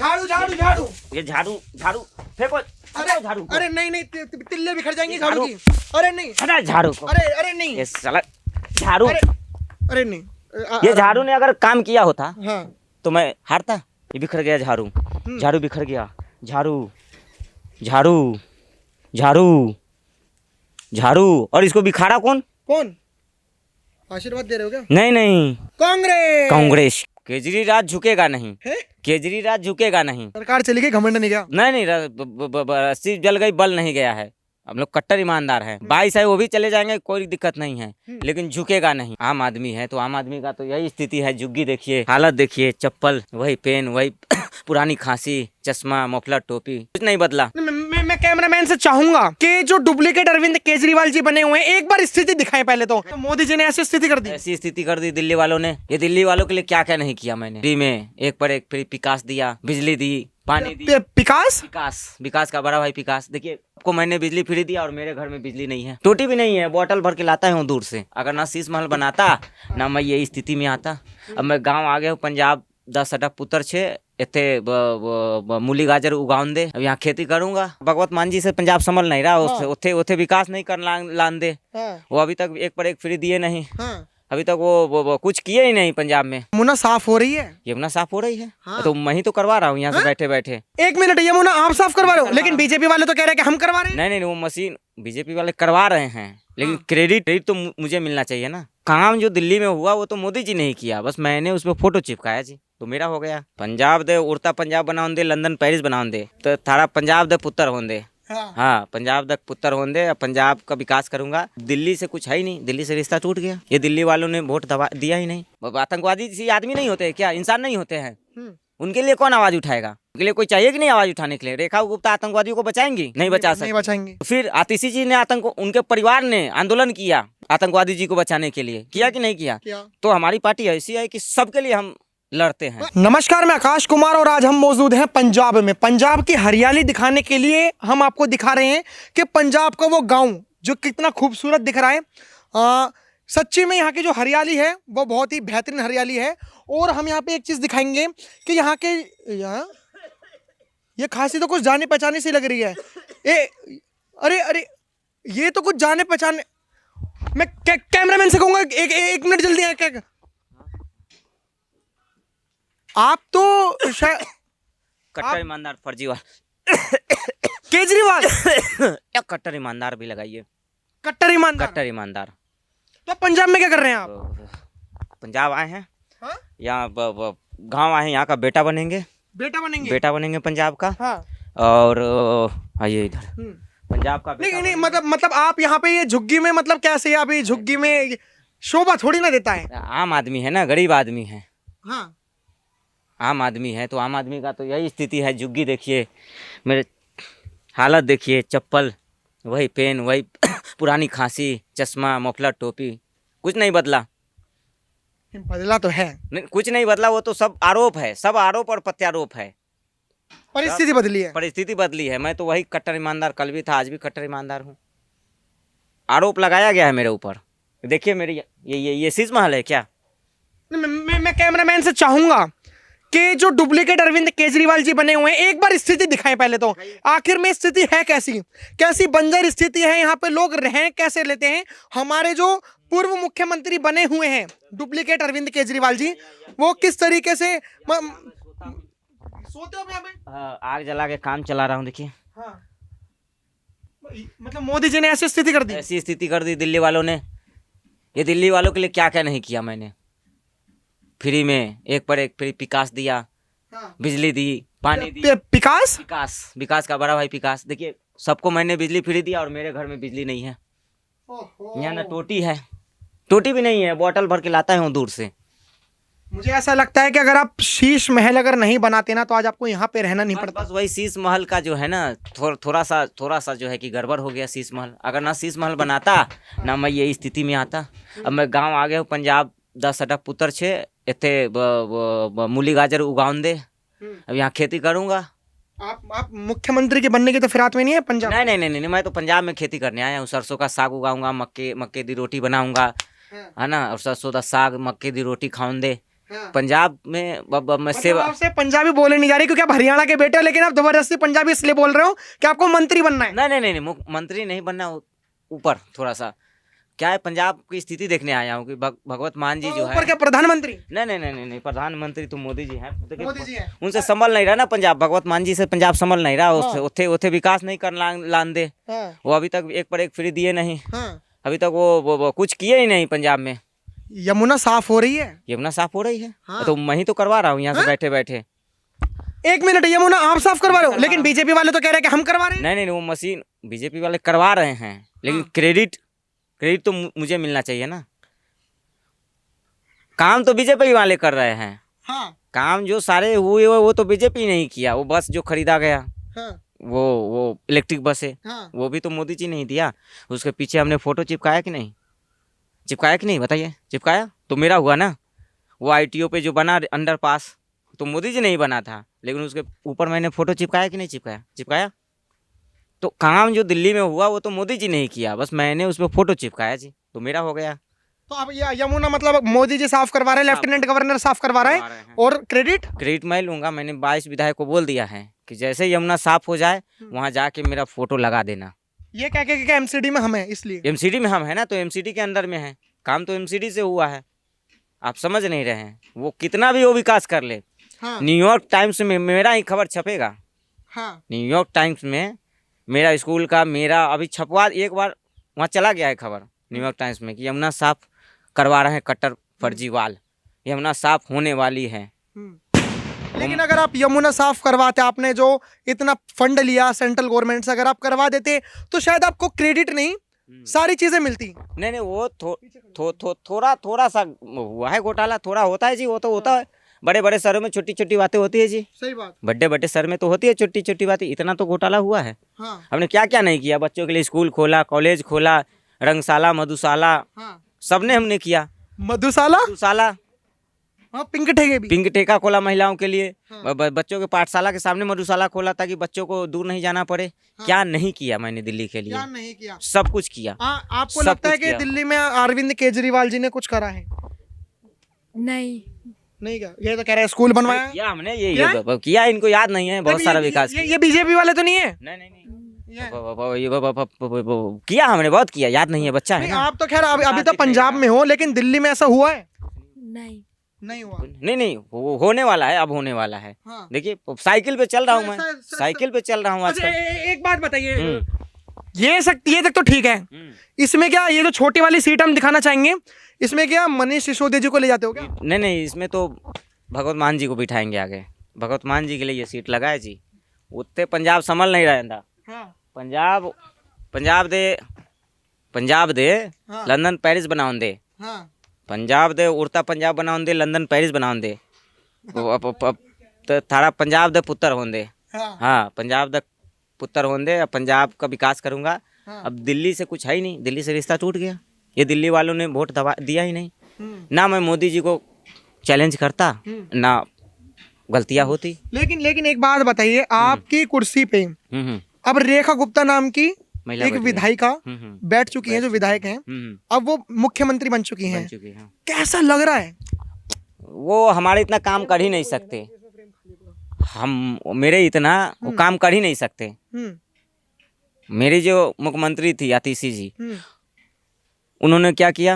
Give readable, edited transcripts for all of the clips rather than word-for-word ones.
झाड़ू झाड़ू झाड़ू। ये झाड़ू झाड़ू फेंको। अरे झाड़ू को। अरे नहीं नहीं, तिल्ले बिखर जाएंगे झाड़ू झाड़ू। की। अरे नहीं, हटा झाड़ू को। अरे अरे नहीं, ये साला झाड़ू। अरे नहीं। ये झाड़ू ने अगर काम किया होता हाँ। तो मैं हारता। ये बिखर गया झाड़ू। झाड़ू बिखर गया। झाड़ू झाड़ू झाड़ू झाड़ू। और इसको बिखारा कौन? कौन? आशीर्वाद दे रहे हो क्या? नहीं नहीं, कांग्रेस। कांग्रेस। केजरीवाल झुकेगा नहीं। है? केजरीवाल झुकेगा नहीं। सरकार चली गई, घमंड नहीं गया। नहीं नहीं, रस्सी जल गई, बल नहीं गया है। हम लोग कट्टर ईमानदार हैं। 22 है वो भी चले जाएंगे, कोई दिक्कत नहीं है, लेकिन झुकेगा नहीं। आम आदमी है तो आम आदमी का तो यही स्थिति है। झुग्गी देखिए, हालत देखिए, चप्पल वही, पेन वही, पुरानी खांसी, चश्मा, मफलर, टोपी, कुछ नहीं बदला। मैं कैमरामैन से चाहूंगा कि जो डुप्लीकेट अरविंद केजरीवाल जी बने हुए हैं, एक बार स्थिति दिखाएं पहले तो मोदी जी ने ऐसी स्थिति कर दी। ऐसी स्थिति कर दी दिल्ली वालों ने। ये दिल्ली वालों के लिए क्या क्या नहीं किया मैंने। फ्री में एक पर एक फ्री विकास दिया, बिजली दी, पानी दी। विकास विकास का बड़ा भाई विकास। देखिए, आपको मैंने बिजली फ्री दिया और मेरे घर में बिजली नहीं है, टोटी भी नहीं है, बोतल भर के लाता हूँ दूर से। अगर ना शीश महल बनाता ना मैं ये स्थिति में आता। अब मैं गाँव आ गया हूँ, पंजाब 10 अटक पुत्र छे इतने मूली गाजर उगाउन दे। अब यहाँ खेती करूंगा। भगवत मान जी से पंजाब संभल नहीं रहा। उथे उथे विकास नहीं कर लान दे। वो अभी तक एक पर एक फ्री दिए नहीं। अभी तक वो कुछ किए ही नहीं पंजाब में। यमुना साफ हो रही है। यमुना साफ हो रही है। तो मैं ही तो करवा रहा हूँ यहाँ से बैठे बैठे। 1 मिनट, यमुना आप साफ करवा रहे हो, लेकिन बीजेपी वाले तो कह रहे हैं कि हम करवा रहे हैं। नहीं, वो मशीन बीजेपी वाले करवा रहे हैं, लेकिन क्रेडिट तो मुझे मिलना चाहिए ना। काम जो दिल्ली में हुआ वो तो मोदी जी ने ही किया, बस मैंने उसमें फोटो चिपकाया जी, तो मेरा हो गया। पंजाब दे उड़ता पंजाब बनाउन दे, लंदन पेरिस बनाउन दे, तो थारा पंजाब दे पुत्र हों दे। हाँ, पंजाब तक पुत्र हों दे, पंजाब का विकास करूंगा। दिल्ली से कुछ है ही नहीं, दिल्ली से रिश्ता टूट गया। ये दिल्ली वालों ने वोट दिया ही नहीं। आतंकवादी किसी आदमी नहीं होते क्या? इंसान नहीं होते हैं? उनके लिए कौन आवाज उठाएगा? उनके लिए कोई चाहिए कि नहीं आवाज उठाने के लिए? रेखा गुप्ता आतंकवादियों को बचाएंगी? नहीं बचा सकते, नहीं बचाएंगे। फिर आतिशी जी ने उनके परिवार ने आंदोलन किया आतंकवादी जी को बचाने के लिए, किया कि नहीं किया? तो हमारी पार्टी ऐसी है कि सबके लिए हम लड़ते हैं। नमस्कार, मैं आकाश कुमार और आज हम मौजूद हैं पंजाब में। पंजाब की हरियाली दिखाने के लिए हम आपको दिखा रहे हैं कि पंजाब का वो गांव जो कितना खूबसूरत दिख रहा है। सच्ची में यहाँ की जो हरियाली है वो बहुत ही बेहतरीन हरियाली है। और हम यहाँ पे एक चीज़ दिखाएंगे कि यहाँ के ये खांसी तो कुछ जाने पहचाने से लग रही है। अरे अरे, ये तो कुछ जाने पहचाने। मैं कैमरामैन से कहूँगा एक मिनट जल्दी आए। क्या आप तो शायद कट्टर ईमानदार फर्जीवाल केजरीवाल या कट्टर ईमानदार भी लगाइए। कट्टर ईमानदार। तो पंजाब में क्या कर रहे हैं आप? पंजाब आए हैं, यहाँ गांव आए हैं, यहाँ का बेटा बनेंगे पंजाब का। और आइए इधर पंजाब का नहीं मतलब आप यहाँ पे ये झुग्गी में, मतलब कैसे आप ये झुग्गी में शोभा थोड़ी ना देता है। आम आदमी है ना, गरीब आदमी है। हाँ, आम आदमी है तो आम आदमी का तो यही स्थिति है। झुग्गी देखिए, मेरे हालत देखिए, चप्पल वही, पेन वही, पुरानी खांसी, चश्मा, मफलर, टोपी, कुछ नहीं बदला। बदला तो है नहीं, कुछ नहीं बदला। वो तो सब आरोप है, सब आरोप और प्रत्यारोप है। परिस्थिति बदली है। परिस्थिति बदली है। मैं तो वही कट्टर ईमानदार, कल भी था, आज भी कट्टर ईमानदार हूँ। आरोप लगाया गया है मेरे ऊपर। देखिए मेरी ये शीश महल है क्या? मैं कैमरामैन से चाहूंगा कि जो डुप्लीकेट अरविंद केजरीवाल जी बने हुए हैं, एक बार स्थिति दिखाएं पहले तो। आखिर में स्थिति है कैसी बंजर स्थिति है यहाँ पे, लोग रह कैसे लेते हैं। हमारे जो पूर्व मुख्यमंत्री बने हुए हैं डुप्लीकेट अरविंद केजरीवाल जी, वो किस तरीके से सोते हो यहाँ पे? आग जला के काम चला रहा हूँ। देखिए, मतलब मोदी जी ने ऐसी स्थिति कर दी। ऐसी स्थिति कर दी दिल्ली वालों ने। ये दिल्ली वालों के लिए क्या क्या नहीं किया मैंने। फ्री में एक पर एक फ्री विकास दिया, बिजली दी, पानी दी। विकास का बड़ा भाई विकास। देखिए, सबको मैंने बिजली फ्री दिया और मेरे घर में बिजली नहीं है। यहाँ ना टोटी है, टोटी भी नहीं है, बोतल भर के लाता हूँ दूर से। मुझे ऐसा लगता है कि अगर आप शीश महल अगर नहीं बनाते ना तो आज आपको यहाँ पे रहना नहीं पड़ता। बस वही शीश महल का जो है ना, थोड़ा सा जो है कि गड़बड़ हो गया शीश महल। अगर ना शीश महल बनाता ना मैं ये स्थिति में आता। अब मैं गाँव आ गया हूँ, पंजाब 10 अटक पुत्र छे इतने मूली गाजर उगाउन दे। अब यहाँ खेती करूंगा। आप मुख्यमंत्री के बनने की तो फिराक में नहीं है पंजाब? नहीं, मैं तो पंजाब में खेती करने आया हूँ। सरसों का साग उगाऊंगा, मक्के दी रोटी बनाऊंगा, है ना। और सरसों का साग, मक्के दी रोटी खाऊं दे, हाँ। पंजाब में मैं मतलब सेवा आपसे पंजाबी बोले नहीं जा रही क्योंकि आप हरियाणा के बेटे हो, लेकिन आप जबरदस्ती पंजाबी इसलिए बोल रहे हो कि आपको मंत्री बनना है। नहीं, मंत्री नहीं बनना, ऊपर थोड़ा सा क्या है, पंजाब की स्थिति देखने आया हूँ कि भगवत मान जी जो है। ऊपर क्या प्रधानमंत्री? नहीं, प्रधानमंत्री तो मोदी जी हैं। देखिए, मोदी जी हैं। उनसे संभल नहीं रहा ना पंजाब, भगवत मान जी से पंजाब संभल नहीं रहा। हाँ। उथे विकास नहीं कर लान दे, हाँ, वो अभी तक एक पर एक फ्री दिए नहीं, हाँ। अभी तक वो कुछ किए ही नहीं पंजाब में। यमुना साफ हो रही है। यमुना साफ हो रही है, हाँ। तो मैं ही तो करवा रहा हूँ यहाँ से बैठे बैठे। एक मिनट, यमुना आप साफ करवा रहे हो, लेकिन बीजेपी वाले तो कह रहे हैं कि हम करवा रहे हैं। नहीं, वो मशीन बीजेपी वाले करवा रहे हैं, लेकिन हाँ। क्रेडिट तो मुझे मिलना चाहिए ना। काम तो बीजेपी वाले कर रहे हैं, हाँ, काम जो सारे हुए वो तो बीजेपी नहीं किया। वो बस जो खरीदा गया, हाँ, वो इलेक्ट्रिक बस है, हाँ। वो भी तो मोदी जी नहीं दिया। उसके पीछे हमने फोटो चिपकाया कि नहीं, बताइए, चिपकाया तो मेरा हुआ ना। वो ITO पे जो बना अंडरपास तो मोदी जी नहीं बना था, लेकिन उसके ऊपर मैंने फोटो चिपकाया कि नहीं चिपकाया। तो काम जो दिल्ली में हुआ वो तो मोदी जी नहीं किया, बस मैंने उस पर फोटो चिपकाया जी, तो मेरा हो गया। तो अब यमुना मतलब मोदी जी साफ करवा रहे हैं, लेफ्टिनेंट गवर्नर साफ करवा रहे हैं, और क्रेडिट मैं लूंगा। मैंने 22 विधायक को बोल दिया है कि जैसे यमुना साफ हो जाए वहाँ जाके मेरा फोटो लगा देना। ये क्या क्या MCD में हम है, इसलिए MCD में हम है ना, तो MCD के अंदर में है, काम तो MCD से हुआ है। आप समझ नहीं रहे हैं, वो कितना भी वो विकास कर ले। हाँ, न्यूयॉर्क टाइम्स में मेरा ही खबर छपेगा। हाँ, न्यूयॉर्क टाइम्स में मेरा स्कूल का, मेरा अभी छपवा, एक बार वहाँ चला गया है खबर न्यूयॉर्क टाइम्स में कि यमुना साफ करवा रहे हैं कट्टर फर्जीवाल, यमुना साफ होने वाली है। लेकिन अगर आप यमुना साफ करवाते, आपने जो इतना फंड लिया सेंट्रल गवर्नमेंट से, अगर आप करवा देते तो शायद आपको क्रेडिट नहीं सारी चीजें मिलती। नहीं, वो थोड़ा सा हुआ है घोटाला, थोड़ा होता है जी, वो तो होता है। बड़े बड़े शहरों में छोटी छोटी बातें होती है जी। सही बात। बड़े शहर में तो होती है छोटी छोटी बातें, इतना तो घोटाला हुआ है। हाँ, हमने क्या क्या नहीं किया, बच्चों के लिए स्कूल खोला, कॉलेज खोला, रंगशाला, मधुशाला, हाँ। सबने हमने किया। मधुशाला, हाँ, पिंक ठेका खोला महिलाओं के लिए। हाँ। बच्चों के पाठशाला के सामने मधुशाला खोला ताकि बच्चों को दूर नहीं जाना पड़े। हाँ। क्या नहीं किया मैंने दिल्ली के लिए, क्या नहीं किया, सब कुछ किया। आपको लगता है कि दिल्ली में अरविंद केजरीवाल जी ने कुछ करा है? नहीं क्या, ये तो कह रहे हैं स्कूल बनवाया किया हमने, ये किया, इनको याद नहीं है बहुत सारा विकास। ये बीजेपी वाले तो नहीं है? नहीं, किया हमने, बहुत किया, याद नहीं है, बच्चा है ना। आप तो खैर अभी तो पंजाब में हो, लेकिन दिल्ली में ऐसा हुआ है? नहीं हुआ। नहीं, वो होने वाला है, अब होने वाला है। हाँ। देखिए साइकिल पे चल रहा हूँ मैं, साइकिल पे चल रहा हूँ आजकल। एक बात बताइए, ये तक तो ठीक है, इसमें क्या ये जो छोटी वाली सीट हम दिखाना चाहेंगे, इसमें क्या मनीष सिसोदिया जी को ले जाते हो क्या? नहीं, इसमें तो भगवत मान जी को बिठाएंगे आगे। भगवत मान जी के लिए ये सीट लगाए जी, उत्ते पंजाब संभल नहीं रहता। हाँ। पंजाब दे हाँ। लंदन पेरिस बनाउन दे। हाँ। पंजाब दे उड़ता पंजाब बनाउन दे, लंदन पेरिस बनाउन दे। तो थारा पंजाब दे पुत्र हों दे। हाँ, पंजाब दे पुत्र हों दे, पंजाब का विकास करूंगा। हाँ। अब दिल्ली से कुछ है ही नहीं, दिल्ली से रिश्ता टूट गया। ये दिल्ली वालों ने वोट दिया ही नहीं। ना मैं मोदी जी को चैलेंज करता, ना गलतियां होती। लेकिन एक बात बताइए, आपकी कुर्सी पे अब रेखा गुप्ता नाम की एक विधायिका बैठ चुकी हैं, जो विधायक हैं, अब वो मुख्यमंत्री बन चुकी हैं। कैसा लग रहा है? वो हमारे इतना काम कर ही नहीं सकते, मेरे इतना वो काम कर ही नहीं सकते। मेरी जो मुख्यमंत्री थी आतिशी जी, उन्होंने क्या किया?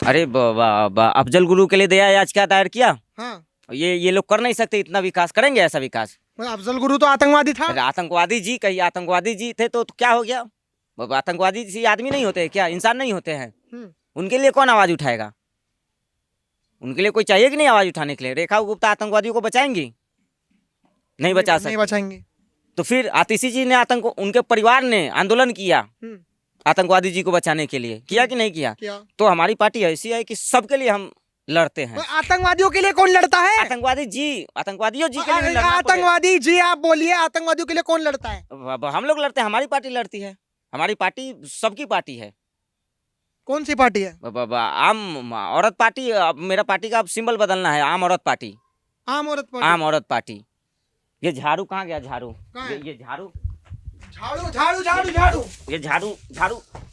अरे अफजल गुरु के लिए दया याचिका दायर किया। हाँ। ये लोग कर नहीं सकते, इतना विकास करेंगे? ऐसा विकास अफजल गुरु तो आतंकवादी था। आतंकवादी जी, कहीं आतंकवादी जी थे तो क्या हो गया? आतंकवादी जी आदमी नहीं होते क्या, इंसान नहीं होते हैं? उनके लिए कौन आवाज उठाएगा? उनके लिए कोई चाहिए कि नहीं आवाज उठाने के लिए? रेखा गुप्ता आतंकवादियों को बचाएंगी? नहीं बचा सकते, नहीं बचाएंगे। तो फिर आतिशी जी ने उनके परिवार ने आंदोलन किया आतंकवादी जी को बचाने के लिए, किया कि नहीं किया? तो हमारी पार्टी ऐसी है कि सबके लिए हम लड़ते हैं। आतंकवादियों के लिए कौन लड़ता है? आतंकवादियों जी के लिए आतंकवादी जी आप बोलिए, आतंकवादियों के लिए कौन लड़ता है? हम लोग लड़ते हैं, हमारी पार्टी लड़ती है। हमारी पार्टी सबकी पार्टी है। कौन सी पार्टी है? आम औरत पार्टी। मेरा पार्टी का अब सिंबल बदलना है, आम औरत पार्टी। आम औरत पार्टी। ये झाड़ू कहाँ गया? झाड़ू, ये झाड़ू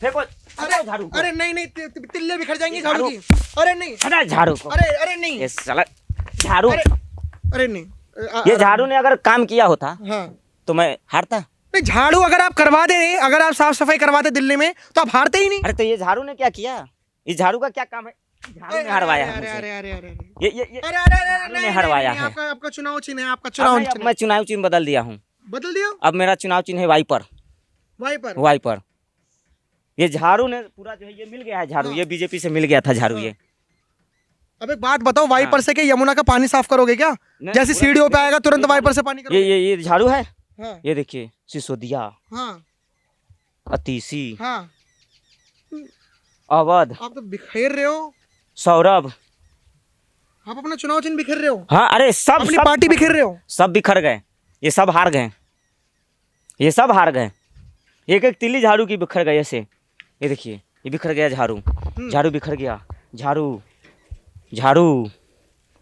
फेंको। अरे नहीं, तिल्ले बिखर जाएंगे झाड़ू की। अरे नहीं, झाड़ू, अरे नहीं, ये साला झाड़ू, अरे नहीं, ये झाड़ू ने अगर काम किया होता हाँ तो मैं हारता। नहीं, झाड़ू अगर आप करवा दे, अगर आप साफ सफाई करवाते दिल्ली में तो आप हारते ही नहीं। अरे तो ये झाड़ू ने क्या किया? इस झाड़ू का क्या काम है? झाड़ू ने हरवाया है अरे मुझे। अरे अरे अरे ये अरे अरे अरे झाड़ू ने नहीं, हरवाया नहीं, है। आपका चुनाव चिन्ह है, आपका अब चुनाव मैं चिन्ह चुनाव चिन्ह बदल दिया हूँ। बदल दिया अब मेरा चुनाव चिन्ह है वाइपर। वाइपर। वाइपर। ये झाड़ू ने पूरा जो है ये मिल गया है झाड़ू, ये बीजेपी से मिल गया था झाड़ू ये। अब एक बात बताओ, वाइपर से क्या यमुना का पानी साफ करोगे क्या? नहीं, जैसे सीढ़ियों पे आएगा तुरंत वाइपर से पानी करोगे? ये झाड़ू है, हाँ ये देखिए, सिसोदिया, हाँ अतीसी, हाँ, अवध, आप तो बिखेर रहे हो, सौरभ, आप अपना चुनाव चिन्ह बिखेर रहे हो, हाँ अरे सब अपनी सब पार्टी बिखेर रहे हो। सब बिखर गए, ये सब हार गए, ये सब हार गए। एक एक तिल्ली झाड़ू की बिखर गई ऐसे, ये देखिए, ये बिखर गया झाड़ू, झाड़ू बिखर गया, झाड़ू झाड़ू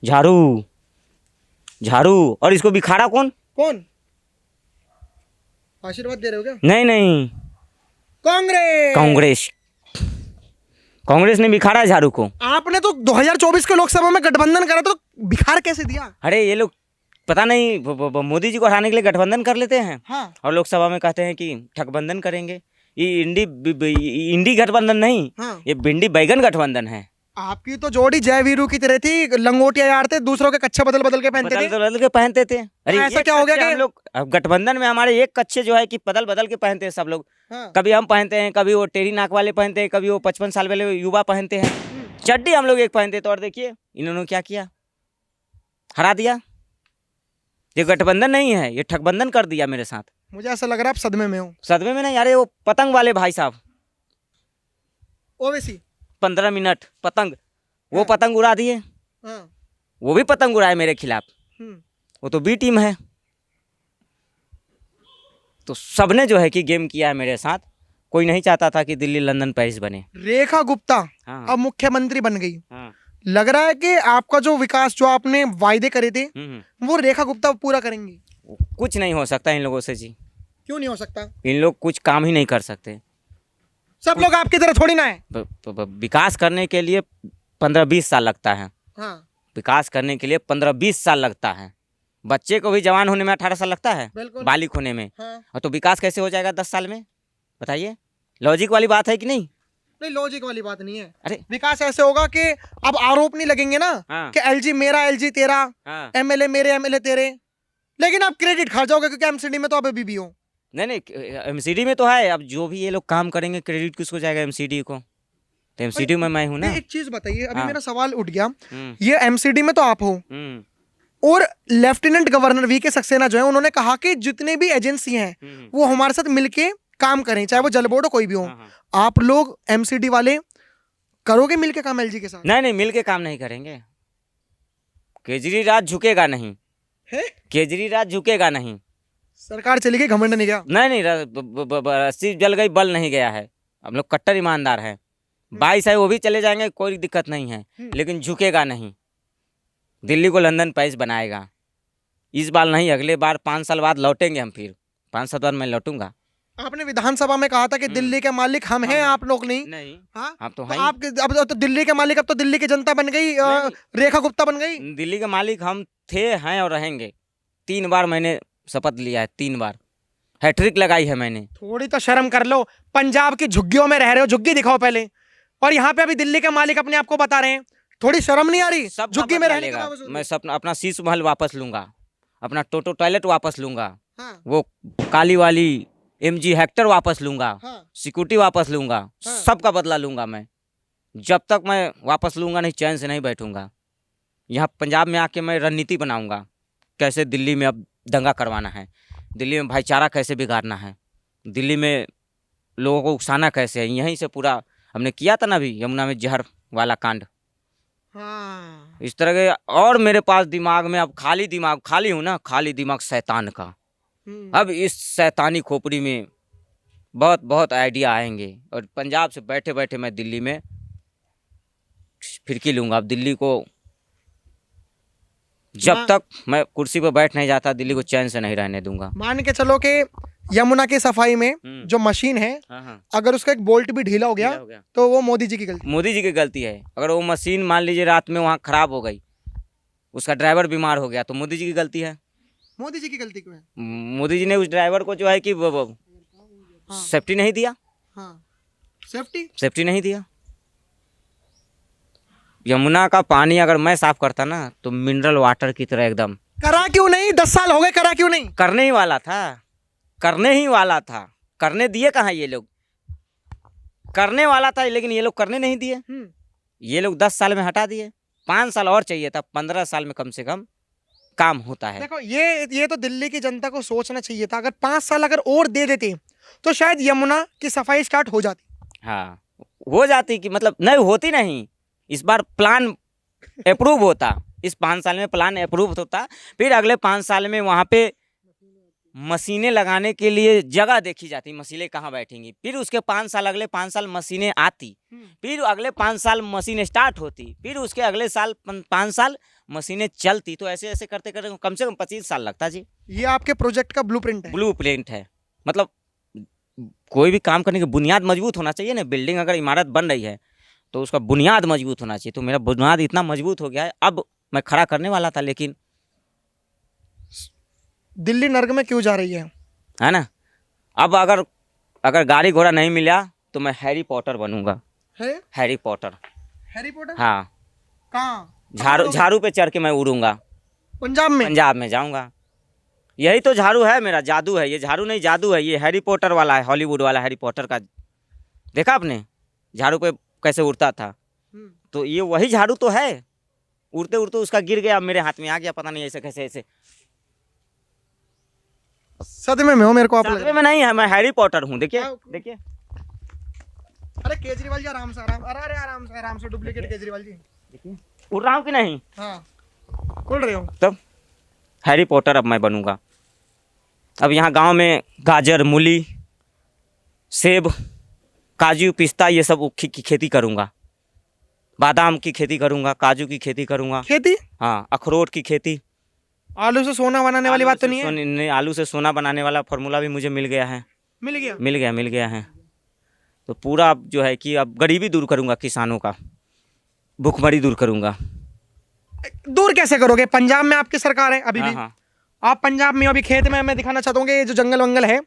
झाड़ू झाड़ू, और इसको बिखारा कौन? कौन आशीर्वाद दे रहे हो क्या? नहीं नहीं, कांग्रेस। कांग्रेस, कांग्रेस ने बिखारा है झाड़ू को। आपने तो 2024 के लोकसभा में गठबंधन करा तो बिखार कैसे दिया? अरे ये लोग पता नहीं मोदी जी को हराने के लिए गठबंधन कर लेते हैं, हाँ और लोकसभा में कहते हैं कि ठगबंधन करेंगे। ये इंडी गठबंधन नहीं, हाँ, ये भिंडी बैगन गठबंधन है। आपकी तो जोड़ी जय वीरू की तरह थी, लंगोटिया यार थे, दूसरों के कच्चे बदल बदल के पहनते थे। बदल के पहनते थे। अरे ऐसा एक क्या हो गया कच्चे कि- हम लोग अब गठबंधन में हमारे एक कच्चे जो है कि बदल बदल के पहनते हैं सब लोग। हाँ। कभी हम पहनते हैं, कभी वो टेढ़ी नाक वाले पहनते हैं, कभी वो 55 साल वाले युवा पहनते हैं। चड्डी हम लोग एक पहनते थे, और देखिए इन्होंने क्या किया, हरा दिया। ये गठबंधन नहीं है, ये ठगबंधन कर दिया मेरे साथ। मुझे ऐसा लग रहा है आप सदमे में हो। सदमे में नहीं, अरे वो पतंग वाले भाई साहब, ओवैसी 15 मिनट पतंग, वो पतंग उड़ा दिए, हाँ। वो भी पतंग उड़ाए मेरे खिलाफ। वो तो बी टीम है। तो सबने जो है कि गेम किया है मेरे साथ। कोई नहीं चाहता था कि दिल्ली लंदन पेरिस बने। रेखा गुप्ता हाँ अब मुख्यमंत्री बन गई। हाँ। लग रहा है कि आपका जो विकास जो आपने वायदे करे थे वो रेखा गुप्ता पूरा करेंगी। कुछ नहीं हो सकता इन लोगों से जी, क्यों नहीं हो सकता? इन लोग कुछ काम ही नहीं कर सकते। सब लोग आपकी तरह थोड़ी ना है। विकास करने के लिए 15-20 साल लगता है। हाँ। विकास करने के लिए 15-20 साल लगता है। बच्चे को भी जवान होने में 18 साल लगता है, बिल्कुल। बालिग होने में। हाँ। और तो विकास कैसे हो जाएगा 10 साल में? बताइए, लॉजिक वाली बात है कि नहीं? नहीं, लॉजिक वाली बात नहीं है। अरे विकास ऐसे होगा कि अब आरोप नहीं लगेंगे ना हाँ। कि एलजी मेरा एलजी तेरा, हाँ। एमएलए मेरे एमएलए तेरे, लेकिन आप क्रेडिट खा जाओगे क्योंकि एमसीडी में तो आप अभी भी हो। नहीं, एमसीडी में तो है। अब जो भी ये लोग काम करेंगे क्रेडिट किसको जाएगा? एमसीडी को। तो एमसीडी में मैं हूँ ना। एक चीज बताइए, अभी हाँ। मेरा सवाल उठ गया। हम्म, ये एमसीडी में तो आप हो, हम्म, और लेफ्टिनेंट गवर्नर वीके सक्सेना जो है उन्होंने कहा कि जितने भी एजेंसी हैं वो हमारे साथ मिलके काम करें, चाहे वो जल बोर्ड हो कोई भी हो। हाँ, हाँ। आप लोग एमसीडी वाले करोगे मिलके काम एलजी के साथ? नहीं, मिल के काम नहीं करेंगे। केजरीवाल झुकेगा नहीं, है? केजरीवाल झुकेगा नहीं। सरकार चली गई, घमंड नहीं गया। नहीं, रस्सी जल गई, बल नहीं गया है। हम लोग कट्टर ईमानदार हैं। 22 है वो भी चले जाएंगे, कोई दिक्कत नहीं है, लेकिन झुकेगा नहीं। दिल्ली को लंदन पेरिस बनाएगा। इस बार नहीं, अगले बार 5 साल बाद लौटेंगे हम। फिर 5 साल बाद मैं लौटूंगा। आपने विधानसभा में कहा था कि दिल्ली के मालिक हम हैं, आप लोग नहीं। नहीं, हाँ? आप तो तो हैं। आप अब तो दिल्ली के मालिक, अब तो दिल्ली की जनता बन गई, रेखा गुप्ता बन गई। दिल्ली के मालिक हम थे, हैं और रहेंगे। 3 बार मैंने शपथ लिया है, 3 बार हैट्रिक लगाई है मैंने। थोड़ी तो शर्म कर लो, पंजाब की झुग्गियों में रह रहे हो, झुग्गी दिखाओ पहले। और यहाँ पे अभी दिल्ली के मालिक अपने आप को बता रहे हैं, थोड़ी शर्म नहीं आ रही? सब झुग्गी में रहने के बावजूद। मैं सब अपना शीश महल वापस लूंगा, अपना टोटो टॉयलेट वापस लूंगा, हाँ, वो काली वाली MG हेक्टर वापस लूंगा, हाँ, सिक्योरिटी वापस लूंगा, हाँ। सबका बदला लूंगा मैं। जब तक मैं वापस लूंगा नहीं, चैन से नहीं बैठूंगा। यहाँ पंजाब में आके मैं रणनीति बनाऊंगा, कैसे दिल्ली में अब दंगा करवाना है, दिल्ली में भाईचारा कैसे बिगाड़ना है, दिल्ली में लोगों को उकसाना कैसे है। यहीं से पूरा हमने किया था ना अभी यमुना में जहर वाला कांड। हाँ। इस तरह के और मेरे पास दिमाग में अब खाली हूँ ना, खाली दिमाग शैतान का। अब इस शैतानी खोपड़ी में बहुत बहुत आइडिया आएंगे, और पंजाब से बैठे बैठे मैं दिल्ली में फिरकी लूँगा। अब दिल्ली को जब तक मैं कुर्सी पर बैठ नहीं जाता, दिल्ली को चैन से नहीं रहने दूंगा। मान के चलो कि यमुना की सफाई में जो मशीन है, हाँ, अगर उसका एक बोल्ट भी ढीला हो गया ढीला हो गया। तो वो मोदी जी की गलती। मोदी जी की गलती है। अगर वो मशीन मान लीजिए रात में वहाँ खराब हो गई, उसका ड्राइवर बीमार हो गया तो मोदी जी की गलती है। मोदी जी की गलती क्यों है? मोदी जी ने उस ड्राइवर को जो है कि सेफ्टी नहीं दिया, हाँ, सेफ्टी नहीं दिया। यमुना का पानी अगर मैं साफ करता ना तो मिनरल वाटर की तरह एकदम। करा क्यों नहीं? 10 साल हो गए, करा क्यों नहीं? करने ही वाला था, करने ही वाला था, करने दिए कहाँ ये लोग? करने वाला था लेकिन ये लोग करने नहीं दिए। ये लोग 10 साल में हटा दिए। 5 साल और चाहिए था, 15 साल में कम से कम काम होता है। देखो ये तो दिल्ली की जनता को सोचना चाहिए था, अगर 5 साल अगर और दे देते तो शायद यमुना की सफाई स्टार्ट हो जाती। हाँ, हो जाती कि मतलब नहीं होती नहीं। इस बार प्लान अप्रूव होता, इस 5 साल में प्लान अप्रूव होता, फिर अगले 5 साल में वहाँ पे मशीनें लगाने के लिए जगह देखी जाती, मशीनें कहाँ बैठेंगी। फिर उसके 5 साल, अगले 5 साल मशीनें आती, फिर अगले 5 साल मशीनें स्टार्ट होती, फिर उसके अगले साल 5 साल मशीनें चलती। तो ऐसे ऐसे करते करते कम से कम 25 साल लगता जी। ये आपके प्रोजेक्ट का ब्लूप्रिंट है। ब्लूप्रिंट है। मतलब कोई भी काम करने की बुनियाद मजबूत होना चाहिए ना। बिल्डिंग अगर इमारत बन रही है तो उसका बुनियाद मजबूत होना चाहिए। तो मेरा बुनियाद इतना मजबूत हो गया है, अब मैं खड़ा करने वाला था लेकिन दिल्ली नर्क में क्यों जा रही है ना। अब अगर गाड़ी घोड़ा नहीं मिला तो मैं हैरी पॉटर बनूंगा। Harry Potter. हाँ, कहाँ? झाड़ू पे चढ़ के मैं उड़ूंगा। पंजाब में जाऊंगा। यही तो झाड़ू है, मेरा जादू है। ये झाड़ू नहीं, जादू है। ये हैरी पॉटर वाला है, हॉलीवुड वाला हैरी पॉटर का। देखा आपने झाड़ू पे कैसे उड़ता था? तो ये वही झाड़ू तो है। उड़ते उड़ते उसका गिर गया, मेरे हाथ में आ गया, पता नहीं ऐसे कैसे। ऐसे सदमे में हो मेरे को आप सदमे में नहीं है, मैं हैरी पॉटर हूँ। देखिए देखिए। अरे केजरीवाल जी आराम से, आराम से डुप्लीकेट केजरीवाल जी। देखिए उड़ रहा हूँ कि नहीं? हाँ, उड़ रहे हो। तब हैरी पॉटर अब मैं बनूंगा। अब यहाँ गांव में गाजर, मूली, सेब, काजू, पिस्ता ये सब की खेती करूंगा। बादाम की खेती करूंगा, काजू की खेती करूंगा। खेती? हाँ, अखरोट की खेती। आलू से सोना बनाने वाली बात तो नहीं है? नहीं, आलू से सोना बनाने वाला फार्मूला भी मुझे मिल गया है। मिल गया है। तो पूरा अब जो है कि अब गरीबी दूर करूंगा, किसानों का भूखमरी दूर करूंगा। दूर कैसे करोगे? पंजाब में आपकी सरकार है अभी भी। हाँ। आप पंजाब में अभी खेत में, मैं दिखाना चाहता हूँ कि ये जो जंगल वंगल है,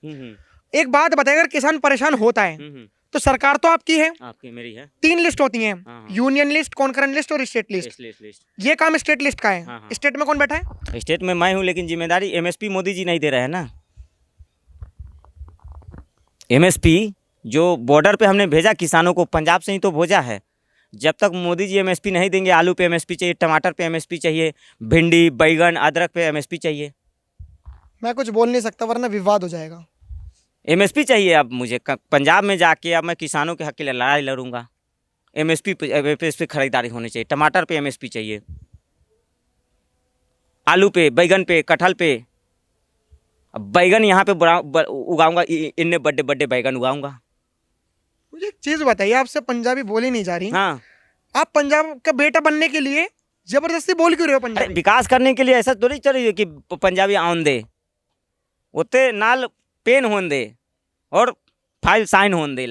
एक बात बताइए, अगर किसान परेशान होता है तो सरकार तो आपकी है, आपकी मेरी है। 3 लिस्ट होती हैं, यूनियन लिस्ट, कॉन्करेंट लिस्ट और स्टेट लिस्ट। ये काम स्टेट लिस्ट का है। स्टेट में कौन बैठा है? स्टेट में मैं हूँ, लेकिन जिम्मेदारी एमएसपी मोदी जी नहीं दे रहे हैं ना। एमएसपी जो बॉर्डर पे हमने भेजा किसानों को, पंजाब से ही तो भेजा है। जब तक मोदी जी एमएसपी नहीं देंगे, आलू पे एमएसपी चाहिए, टमाटर पे एमएसपी चाहिए, भिंडी, बैगन, अदरक पे एमएसपी चाहिए। मैं कुछ बोल नहीं सकता वरना विवाद हो जाएगा। एमएसपी चाहिए अब मुझे। पंजाब में जाके अब मैं किसानों के हक के लिए लड़ाई लड़ूंगा। एमएसपी पे खरीदारी होनी चाहिए। टमाटर पे एमएसपी चाहिए, आलू पे, बैगन पे, कटहल पे। अब बैगन यहाँ पे उगाऊंगा, इतने बड़े बड़े बैगन उगाऊंगा। मुझे एक चीज बताइए, आपसे पंजाबी बोली नहीं जा रही। हाँ, आप पंजाब का बेटा बनने के लिए जबरदस्ती बोल क्यों रहे हो पंजाबी? विकास करने के लिए ऐसा थोड़ी चाहिए कि पंजाबी आउन दे, उतने नाल पेन होन दे और फाइल साइन होन दे,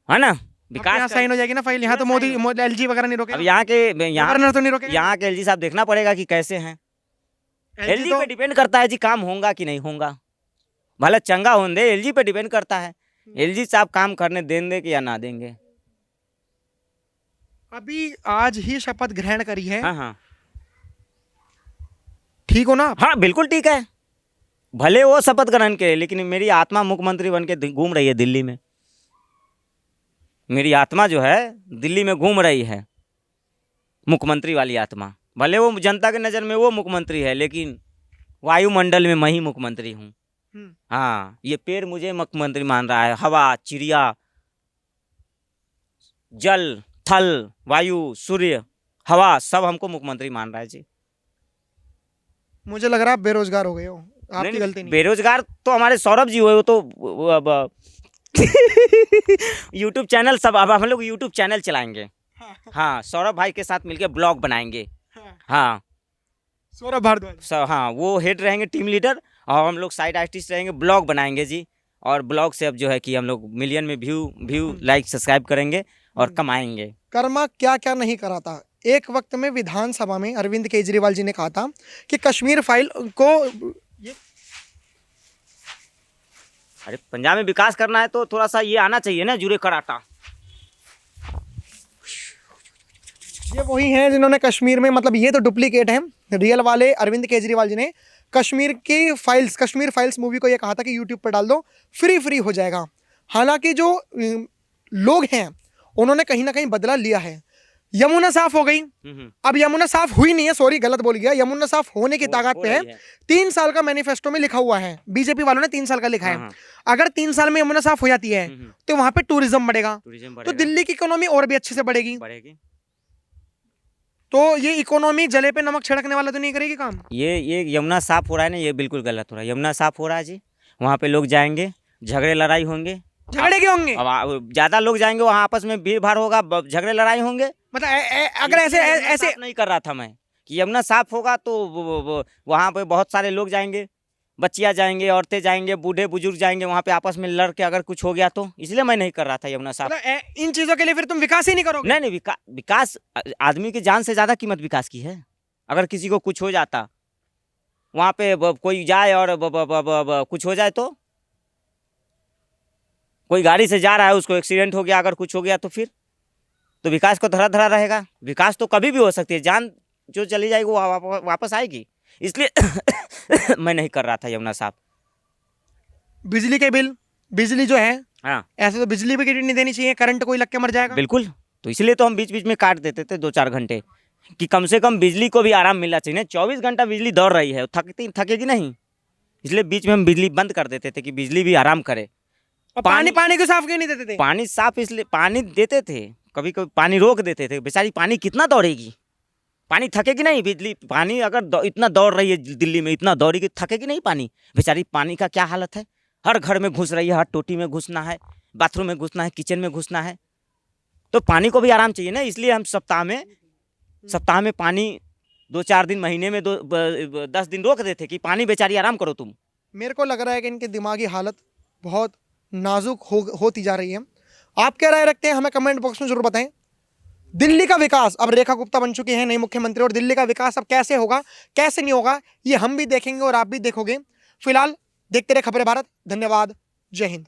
है ना। विकास यहाँ साइन हो जाएगी ना फाइल। यहाँ तो मोदी एलजी वगैरह नहीं रोकेगा। अब यहाँ तो नहीं रोकेगा। यहाँ के एलजी साहब देखना पड़ेगा कि कैसे हैं। एलजी पे डिपेंड करता है जी, काम होगा कि नहीं होगा। भले चंगा होने दे, एलजी पे डिपेंड करता है। एलजी साहब काम करने देंगे कि या ना देंगे। अभी आज ही शपथ ग्रहण करी है। हाँ, ठीक हो ना? हाँ, बिल्कुल ठीक है। भले वो शपथ ग्रहण के, लेकिन मेरी आत्मा मुख्यमंत्री बन के घूम रही है दिल्ली में। मेरी आत्मा जो है दिल्ली में घूम रही है, मुख्यमंत्री वाली आत्मा। भले वो जनता के नज़र में वो मुख्यमंत्री है, लेकिन वायुमंडल में मैं ही मुख्यमंत्री हूँ। हाँ, ये पेड़ मुझे मुख्यमंत्री मान रहा है। हवा, चिड़िया, जल, थल, वायु, सूर्य, हवा, सब हमको मुख्यमंत्री मान रहा है जी। मुझे लग रहा है आप बेरोजगार हो गए हो। आपकी गलती नहीं। बेरोजगार तो हमारे सौरभ जी हुए, वो तो अब यूट्यूब चैनल सब, अब हम लोग यूट्यूब चैनल चलाएंगे। हाँ, सौरभ भाई के साथ मिलकर ब्लॉग बनाएंगे। हाँ, सौरभ भारद्वाज। हाँ, वो हेड रहेंगे, टीम लीडर, और हम लोग साइड आर्टिस्ट रहेंगे। ब्लॉग बनाएंगे जी, और ब्लॉग से अब जो है कि हम लोग मिलियन में व्यू लाइक सब्सक्राइब करेंगे और कमाएंगे। कर्मा क्या क्या नहीं करा था, एक वक्त में विधानसभा में अरविंद केजरीवाल जी ने कहा था कि कश्मीर फाइल को अरे पंजाब में विकास करना है तो थोड़ा सा ये आना चाहिए ना, जुरे कराटा। ये वही हैं जिन्होंने कश्मीर में, मतलब ये तो डुप्लीकेट हैं, रियल वाले अरविंद केजरीवाल जी ने कश्मीर फाइल्स मूवी को ये कहा था कि यूट्यूब पर डाल दो, फ्री हो जाएगा। हालांकि जो लोग हैं उन्होंने कहीं ना कहीं बदला लिया है। यमुना साफ हो गई, अब यमुना साफ हुई नहीं है, सॉरी गलत बोल गया, यमुना साफ होने की ताकत पे है। 3 साल का मैनिफेस्टो में लिखा हुआ है, बीजेपी वालों ने 3 साल का लिखा है। अगर 3 साल में यमुना साफ हो जाती है तो वहां पे टूरिज्म बढ़ेगा, तो दिल्ली की इकोनॉमी और भी अच्छे से बढ़ेगी। तो ये इकोनॉमी जले पे नमक छिड़कने वाला तो नहीं करेगी काम। ये यमुना साफ हो रहा है ना, ये बिल्कुल गलत हो रहा है। यमुना साफ हो रहा है जी, वहाँ पे लोग जाएंगे, झगड़े लड़ाई होंगे। झगड़े क्यों होंगे? अब ज्यादा लोग जाएंगे, वहाँ आपस में भीड़ भाड़ होगा, झगड़े लड़ाई होंगे। मतलब अगर ऐसे नहीं कर रहा था मैं कि यमुना साफ होगा तो वहाँ पे बहुत सारे लोग जाएंगे, बच्चियाँ जाएंगे, औरतें जाएंगे, बूढ़े बुजुर्ग जाएंगे, वहाँ पे आपस में लड़ के अगर कुछ हो गया तो इसलिए मैं नहीं कर रहा था यमुना साफ। मतलब इन चीजों के लिए फिर तुम विकास ही नहीं करोगे? नहीं, विकास आदमी की जान से ज्यादा कीमत विकास की है। अगर किसी को कुछ हो जाता, वहाँ पे कोई जाए और कुछ हो जाए, तो कोई गाड़ी से जा रहा है, उसको एक्सीडेंट हो गया, अगर कुछ हो गया तो फिर तो विकास को धरा धरा रहेगा। विकास तो कभी भी हो सकती है, जान जो चली जाएगी वो वापस आएगी, इसलिए मैं नहीं कर रहा था यमुना साफ। बिजली के बिल, बिजली जो है, हाँ, ऐसे तो बिजली भी नहीं देनी चाहिए, करंट कोई लग के मर जाएगा। बिल्कुल, तो इसलिए तो हम बीच बीच में काट देते थे 2-4 घंटे, कि कम से कम बिजली को भी आराम मिलना चाहिए ना। 24 घंटा बिजली दौड़ रही है, थकेगी नहीं, इसलिए बीच में हम बिजली बंद कर देते थे कि बिजली भी आराम करे। और पानी को साफ क्यों नहीं देते थे? पानी साफ इसलिए, पानी देते थे, कभी कभी पानी रोक देते थे। बेचारी पानी कितना दौड़ेगी, पानी थकेगी नहीं। बिजली पानी अगर इतना दौड़ रही है दिल्ली में, इतना दौड़ेगी, थकेगी नहीं पानी। बेचारी पानी का क्या हालत है, हर घर में घुस रही है, हर टोटी में घुसना है, बाथरूम में घुसना है, किचन में घुसना है, तो पानी को भी आराम चाहिए ना। इसलिए हम सप्ताह में पानी 2-4 दिन, महीने में 10 दिन रोक देते कि पानी बेचारी आराम करो तुम। मेरे को लग रहा है कि इनकी दिमागी हालत बहुत नाजुक होती जा रही है। आप क्या राय रखते हैं, हमें कमेंट बॉक्स में जरूर बताएं। दिल्ली का विकास, अब रेखा गुप्ता बन चुकी है नई मुख्यमंत्री, और दिल्ली का विकास अब कैसे होगा, कैसे नहीं होगा, ये हम भी देखेंगे और आप भी देखोगे। फिलहाल देखते रहे खबरें भारत। धन्यवाद, जय हिंद।